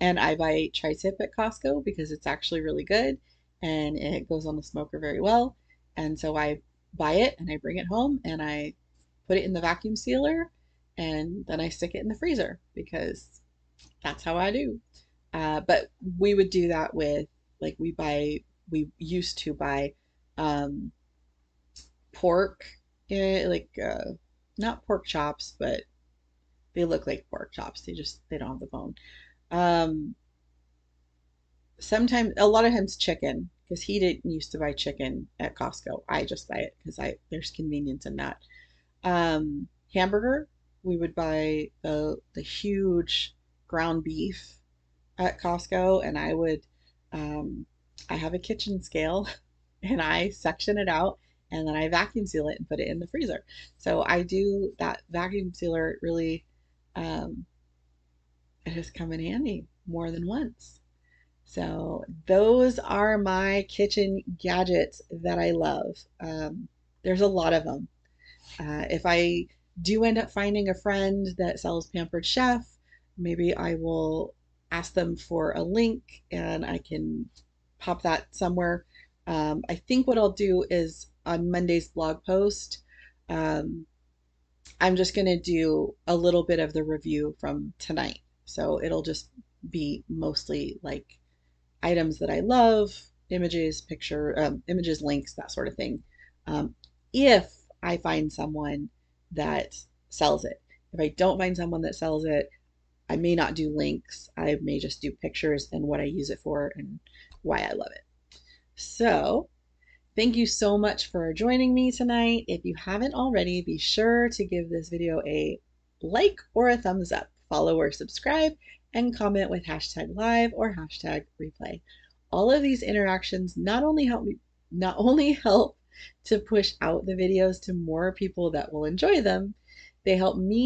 And I buy tri-tip at Costco because it's actually really good and it goes on the smoker very well. And so I buy it and I bring it home and I put it in the vacuum sealer and then I stick it in the freezer because that's how I do. But we would do that with like we used to buy um, pork, like not pork chops, but they look like pork chops. They don't have the bone. Um, Sometimes a lot of times chicken because he didn't used to buy chicken at Costco. I just buy it because I there's convenience in that. Hamburger, we would buy the huge ground beef at Costco, and um, I have a kitchen scale, and I section it out, and then I vacuum seal it and put it in the freezer. So I do that vacuum sealer really, um, it has come in handy more than once. So those are my kitchen gadgets that I love. There's a lot of them. If I do end up finding a friend that sells Pampered Chef, maybe I will ask them for a link and I can pop that somewhere. I think what I'll do is on Monday's blog post, um, I'm just going to do a little bit of the review from tonight. So it'll just be mostly like items that I love, images, links, that sort of thing. Um, if I find someone that sells it. If I don't find someone that sells it, I may not do links. I may just do pictures and what I use it for and why I love it. So, thank you so much for joining me tonight. If you haven't already, be sure to give this video a like or a thumbs up, follow or subscribe, and comment with hashtag live or hashtag replay. All of these interactions not only help to push out the videos to more people that will enjoy them, they help me